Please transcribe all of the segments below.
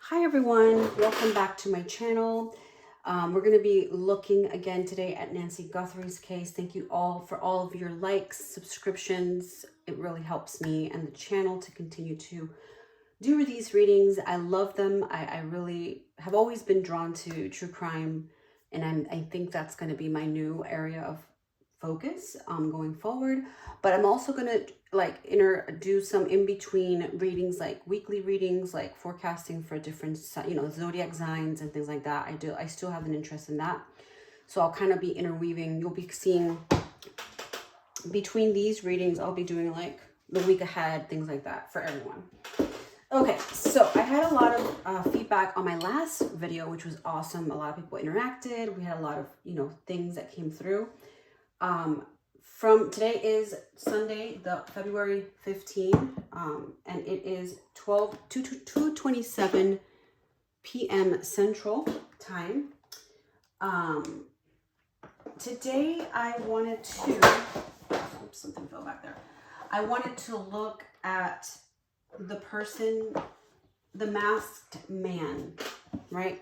Hi everyone, welcome back to my channel. We're going to be looking again today at Nancy Guthrie's case. Thank you all for all of your likes, subscriptions. It really helps me and the channel to continue to do these readings. I love them. I really have always been drawn to true crime, and I think that's going to be my new area of focus going forward. But I'm also going to do some in-between readings, like weekly readings, like forecasting for different zodiac signs and things like that. I still have an interest in that, so I'll kind of be interweaving. You'll be seeing between these readings, I'll be doing like the week ahead, things like that for everyone. Okay, so I had a lot of feedback on my last video, which was awesome. A lot of people interacted. We had a lot of things that came through. From today is Sunday, the February 15th, and it is 2:27 p.m. Central Time. Today I wanted to, oops, something fell back there. I wanted to look at the person, the masked man, right?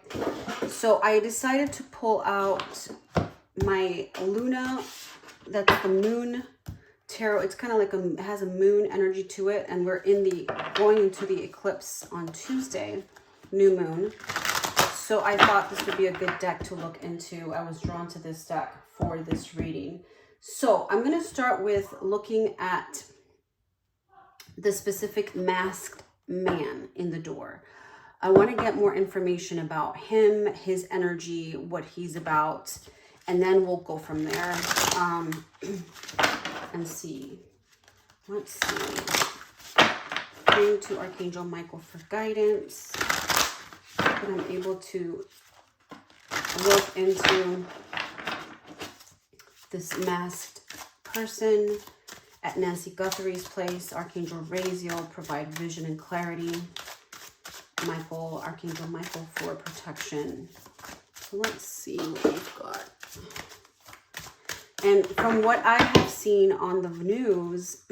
So I decided to pull out my Luna, that's the moon tarot. It's kind of like it has a moon energy to it, and we're going into the eclipse on Tuesday, new moon. So I thought this would be a good deck to look into. I was drawn to this deck for this reading. So I'm going to start with looking at the specific masked man in the door. I want to get more information about him, his energy, what he's about, and then we'll go from there and see. Let's see. Praying to Archangel Michael for guidance. That I'm able to look into this masked person at Nancy Guthrie's place. Archangel Raziel, provide vision and clarity. Archangel Michael for protection. So let's see what we've got. And from what I have seen on the news,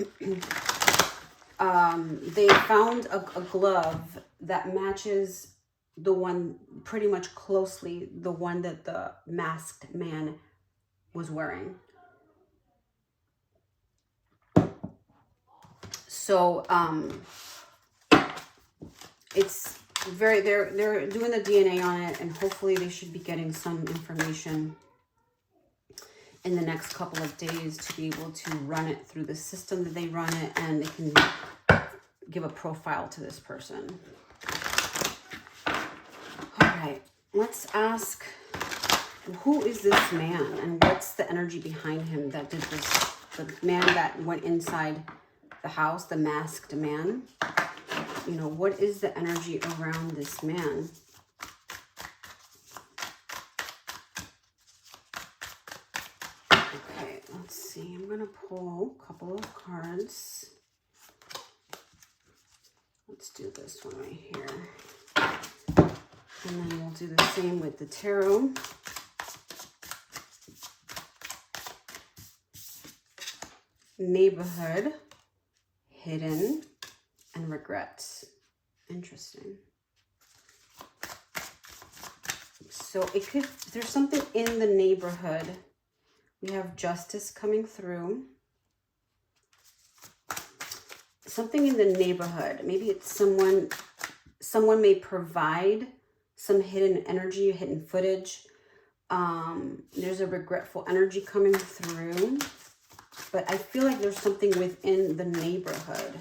they found a glove that matches the one pretty much closely, the one that the masked man was wearing. So it's they're doing the DNA on it, and hopefully they should be getting some information in the next couple of days to be able to run it through the system that they run it, and they can give a profile to this person. All right, let's ask, who is this man and what's the energy behind him that did this? The man that went inside the house, the masked man. What is the energy around this man? Okay, let's see. I'm going to pull a couple of cards. Let's do this one right here. And then we'll do the same with the tarot. Neighborhood, hidden, and regrets. Interesting. So there's something in the neighborhood. We have justice coming through. Something in the neighborhood. Maybe it's someone may provide some hidden energy, hidden footage. There's a regretful energy coming through. But I feel like there's something within the neighborhood.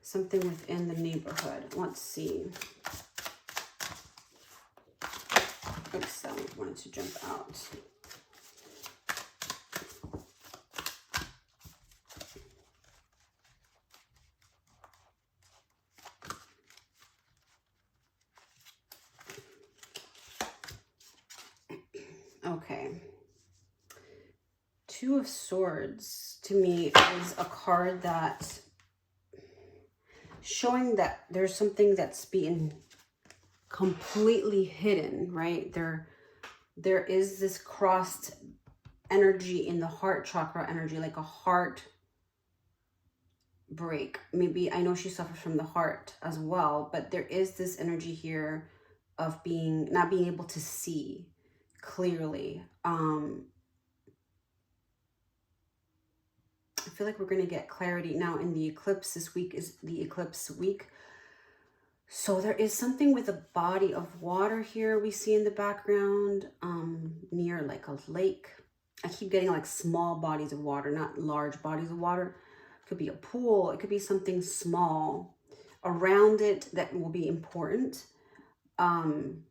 Something within the neighborhood. Let's see. Oops, I wanted to jump out. Okay. Two of Swords to me is a card that showing that there's something that's being completely hidden, right? There is this crossed energy in the heart chakra energy, like a heart break. Maybe, I know she suffers from the heart as well, but there is this energy here of not being able to see clearly. I feel like we're going to get clarity now in the eclipse. This week is the eclipse week. So there is something with a body of water here we see in the background, near like a lake. I keep getting like small bodies of water, not large bodies of water. It could be a pool. It could be something small around it that will be important. I'm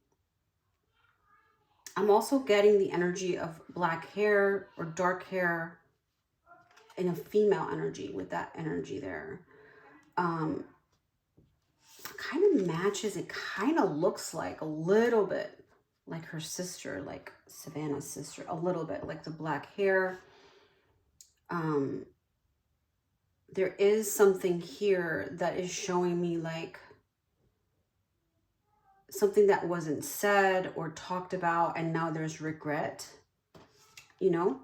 also getting the energy of black hair or dark hair in a female energy with that energy there. Kind of matches, it kind of looks like a little bit like her sister, like Savannah's sister, a little bit like the black hair. There is something here that is showing me like something that wasn't said or talked about, and now there's regret, you know.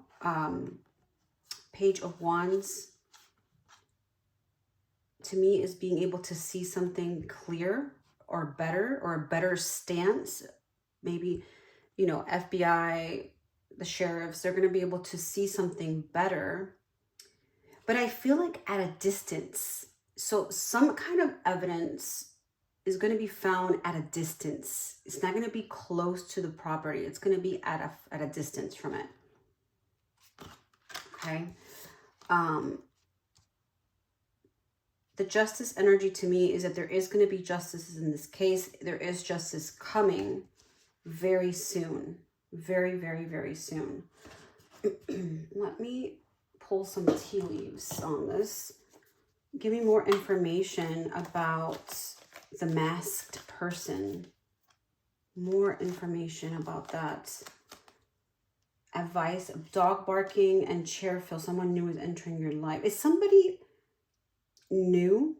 Page of Wands to me is being able to see something clear or better, or a better stance. Maybe, you know, FBI, the sheriffs, they're going to be able to see something better. But I feel like at a distance. So some kind of evidence is going to be found at a distance. It's not going to be close to the property. It's going to be at a distance from it. Okay. The justice energy to me is that there is going to be justice in this case. There is justice coming very soon. Very, very, very soon. Let me pull some tea leaves on this. Give me more information about the masked person. More information about that. Advice: dog barking and chair feel. Someone new is entering your life. Is somebody new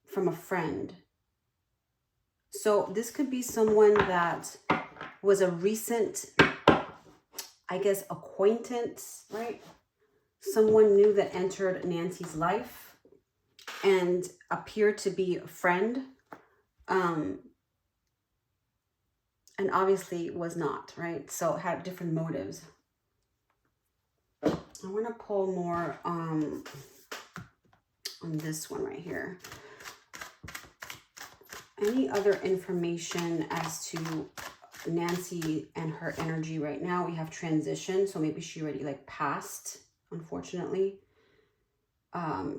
from a friend? So this could be someone that was a recent, I guess, acquaintance, right? Someone new that entered Nancy's life and appeared to be a friend, and obviously was not, right? So had different motives. I want to pull more on this one right here. Any other information as to Nancy and her energy right now? We have transition, so maybe she already like passed, unfortunately.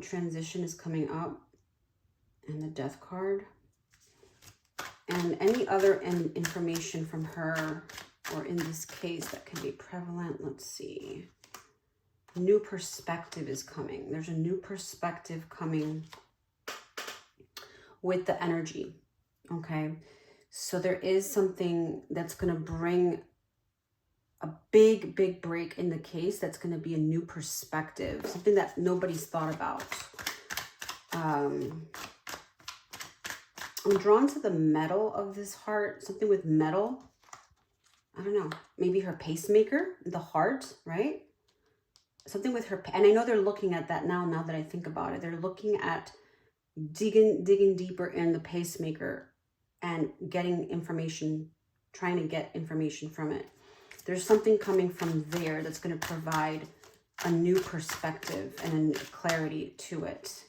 Transition is coming up, and the death card. And any other information from her, or in this case, that could be prevalent. Let's see. New perspective is coming. There's a new perspective coming with the energy. Okay. So there is something that's going to bring a big, big break in the case. That's going to be a new perspective. Something that nobody's thought about. I'm drawn to the metal of this heart. Something with metal. I don't know. Maybe her pacemaker, the heart, right? Something with her. And I know they're looking at that now that I think about it. They're looking at digging deeper in the pacemaker and getting information, trying to get information from it. There's something coming from there that's going to provide a new perspective and a clarity to it.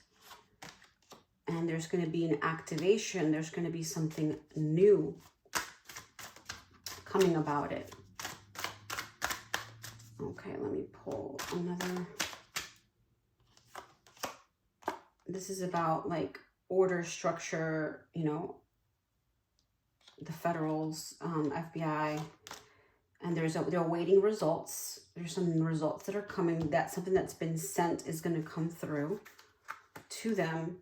And there's going to be an activation. There's going to be something new coming about it. Okay, let me pull another. This is about like order, structure, you know, the federals, FBI, and they're awaiting results. There's some results that are coming. That something that's been sent is going to come through to them.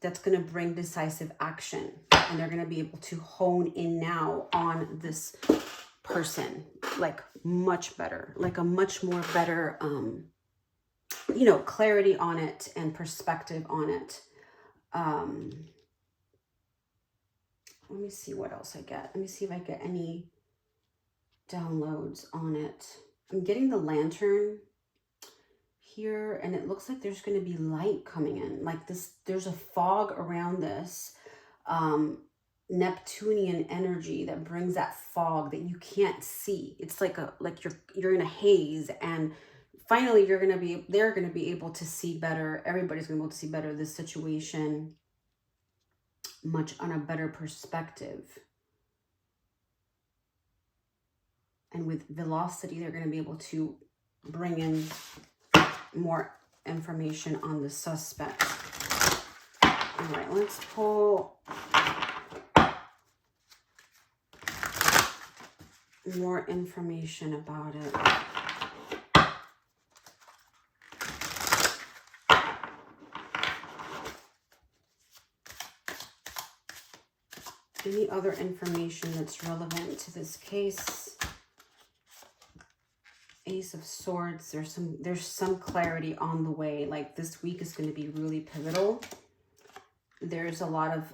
That's going to bring decisive action, and they're going to be able to hone in now on this person, like much better, like a much more better, you know, clarity on it and perspective on it. Let me see what else I get. Let me see if I get any downloads on it. I'm getting the lantern here, and it looks like there's going to be light coming in. Like this, there's a fog around this Neptunian energy that brings that fog that you can't see. It's like you're in a haze, and finally they're going to be able to see better. Everybody's going to be able to see better this situation much on a better perspective. And with velocity, they're going to be able to bring in more information on the suspect. All right, let's pull more information about it. Any other information that's relevant to this case? Ace of Swords. There's some clarity on the way. Like this week is going to be really pivotal. There's a lot of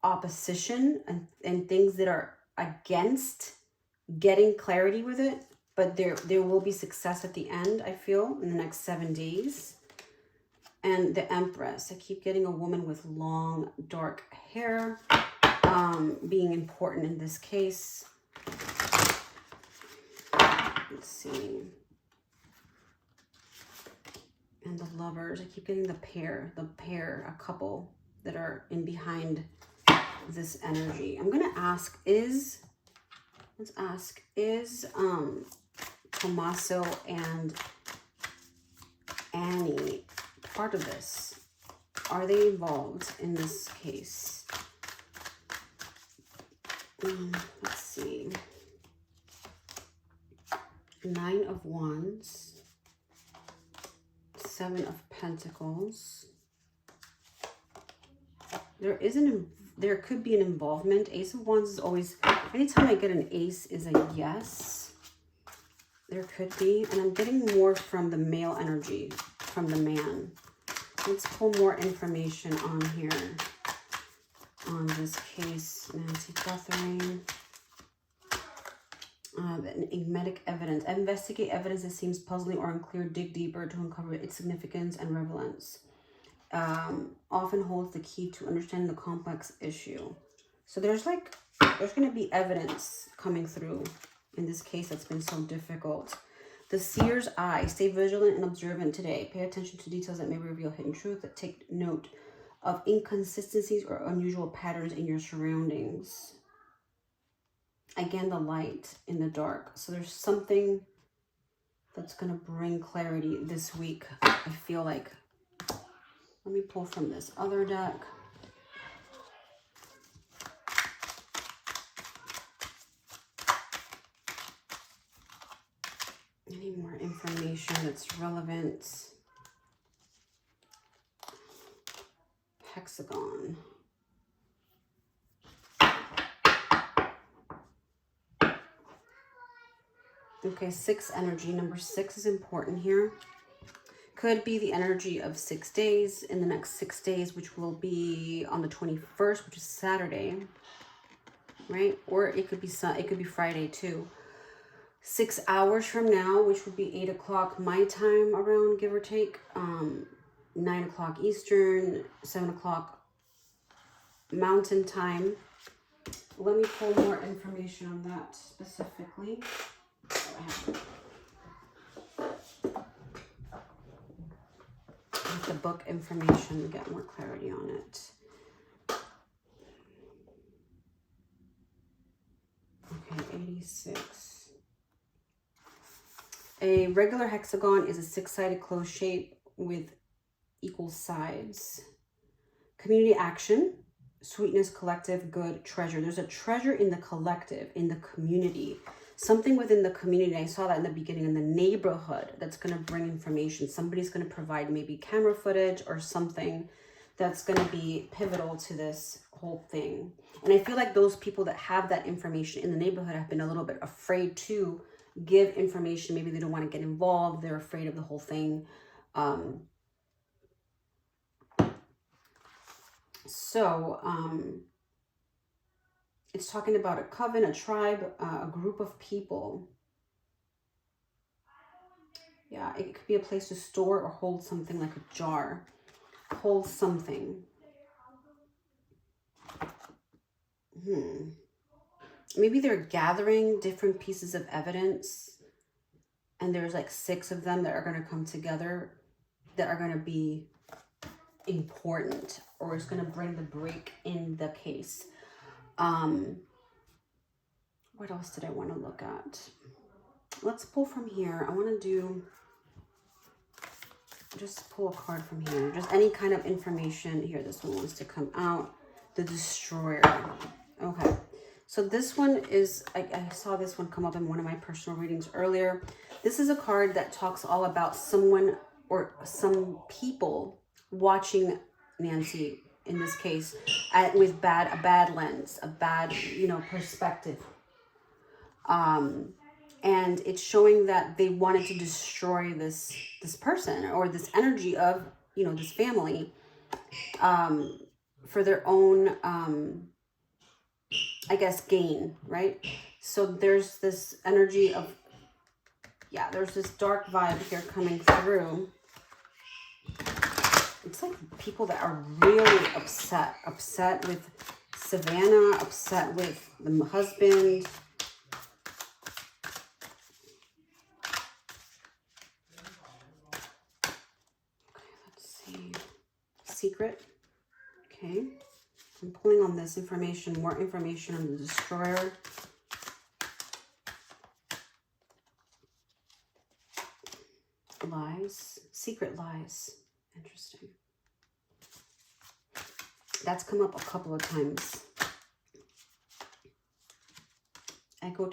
opposition and things that are against getting clarity with it, but there will be success at the end, I feel, in the next 7 days. And the Empress. I keep getting a woman with long, dark hair being important in this case. Let's see. And the Lovers. I keep getting the pair, a couple that are in behind this energy. I'm going to ask, let's ask, is Tommaso and Annie part of this? Are they involved in this case? Let's see. 9 of Wands, 7 of Pentacles. There could be an involvement. Ace of Wands is always, anytime I get an ace is a yes. There could be, and I'm getting more from the male energy, from the man. Let's pull more information on here, on this case, Nancy Guthrie. Enigmatic evidence. Investigate evidence that seems puzzling or unclear. Dig deeper to uncover its significance and relevance. Often holds the key to understanding the complex issue. So there's going to be evidence coming through in this case that's been so difficult. The Seer's Eye. Stay vigilant and observant today. Pay attention to details that may reveal hidden truth. That take note of inconsistencies or unusual patterns in your surroundings. Again, the light in the dark. So there's something that's going to bring clarity this week, I feel like. Let me pull from this other deck. Any more information that's relevant? Hexagon. Okay, 6 energy. Number 6 is important here. Could be the energy of 6 days in the next 6 days, which will be on the 21st, which is Saturday, right? Or it could be Friday too. 6 hours from now, which would be 8 o'clock my time around, give or take, 9 o'clock Eastern, 7 o'clock Mountain Time. Let me pull more information on that specifically. With the book information to get more clarity on it. Okay, 86. A regular hexagon is a 6-sided closed shape with equal sides. Community action, sweetness, collective, good, treasure. There's a treasure in the collective, in the community. Something within the community, I saw that in the beginning, in the neighborhood, that's going to bring information. Somebody's going to provide maybe camera footage or something that's going to be pivotal to this whole thing. And I feel like those people that have that information in the neighborhood have been a little bit afraid to give information. Maybe they don't want to get involved. They're afraid of the whole thing. It's talking about a coven, a tribe, a group of people. Yeah, it could be a place to store or hold something, like a jar. Hold something. Maybe they're gathering different pieces of evidence, and there's like 6 of them that are going to come together that are going to be important, or is going to bring the break in the case. What else did I want to look at? Let's pull from here. I want to do, just pull a card from here. Just any kind of information here. This one wants to come out. The Destroyer. Okay. So this one is, I saw this one come up in one of my personal readings earlier. This is a card that talks all about someone or some people watching Nancy, in this case, with a bad lens, a bad, perspective. And it's showing that they wanted to destroy this person, or this energy of, this family, for their own, I guess, gain, right? So there's this energy of, there's this dark vibe here coming through. It's like people that are really upset with Savannah, upset with the husband. Secret. Okay, I'm pulling on this information, more information on the Destroyer. Lies, secret lies. Interesting. That's come up a couple of times.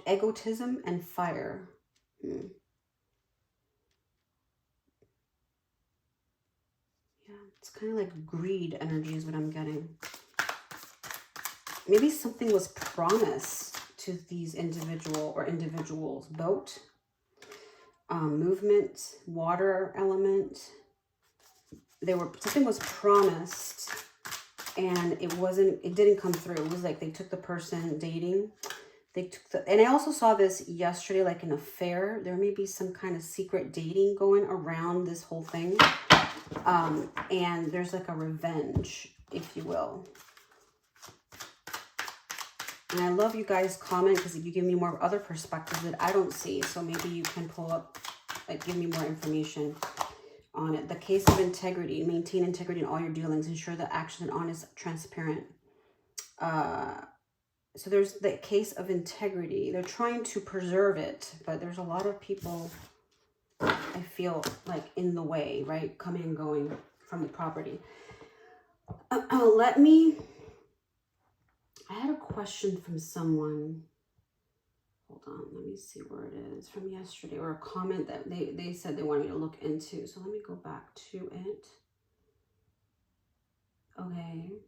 Egotism and fire. It's kind of like greed energy is what I'm getting. Maybe something was promised to these individuals. Boat, movement, water element. Something was promised, and it didn't come through. It was like they took the person dating. And I also saw this yesterday, like in a fair. There may be some kind of secret dating going around this whole thing. And there's like a revenge, if you will. And I love you guys comment, because you give me more other perspectives that I don't see. So maybe you can pull up, like, give me more information on it. The case of integrity. Maintain integrity in all your dealings. Ensure that action and honest, transparent. So there's the case of integrity. They're trying to preserve it, but there's a lot of people, I feel like, in the way, right? Coming and going from the property. I had a question from someone. Hold on, let me see where it is, from yesterday, or a comment that they said they wanted me to look into. So let me go back to it. Okay.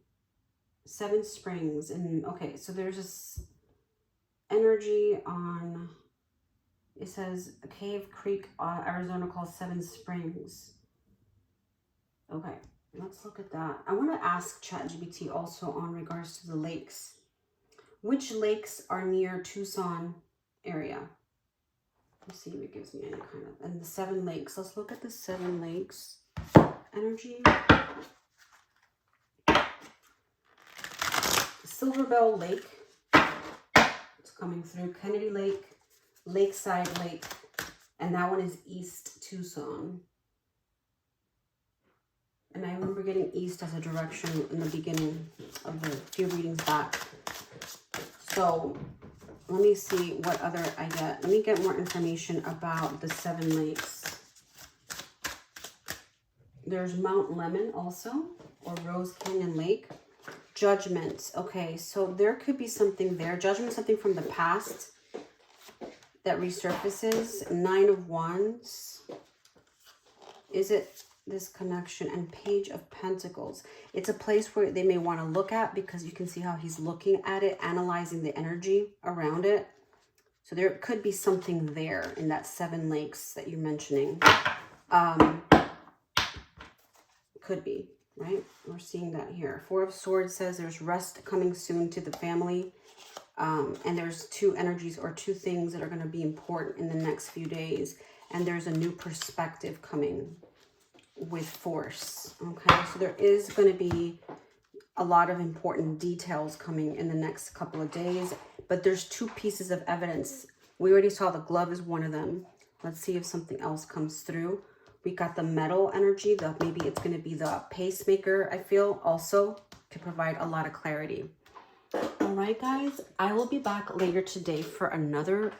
7 Springs. And okay, so there's this energy on, it says Cave Creek, Arizona, called 7 Springs. Okay, let's look at that. I want to ask ChatGPT also on regards to the lakes. Which lakes are near Tucson area? Let's see if it gives me any kind of, and the 7 lakes. Let's look at the 7 lakes energy. Silverbell Lake. It's coming through. Kennedy Lake, Lakeside Lake, and that one is East Tucson. And I remember getting east as a direction in the beginning of the few readings back. So let me see what other I get. Let me get more information about the 7 lakes. There's Mount Lemon also, or Rose Canyon Lake. Judgment. Okay, so there could be something there. Judgment, something from the past that resurfaces. 9 of Wands. Is it this connection? And Page of Pentacles. It's a place where they may want to look at, because you can see how he's looking at it, analyzing the energy around it. So there could be something there in that 7 lakes that you're mentioning. Could be, right? We're seeing that here. 4 of Swords says there's rest coming soon to the family. And there's 2 energies or 2 things that are going to be important in the next few days. and there's a new perspective coming with force. Okay, so there is going to be a lot of important details coming in the next couple of days, but there's 2 pieces of evidence. We already saw the glove is one of them. Let's see if something else comes through. We got the metal energy, maybe it's going to be the pacemaker, I feel, also to provide a lot of clarity. All right, guys, I will be back later today for another,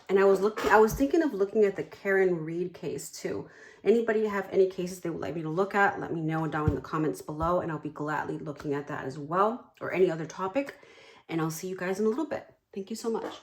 and I was thinking of looking at the Karen Reed case too. Anybody have any cases they would like me to look at, let me know down in the comments below, and I'll be gladly looking at that as well, or any other topic. And I'll see you guys in a little bit. Thank you so much.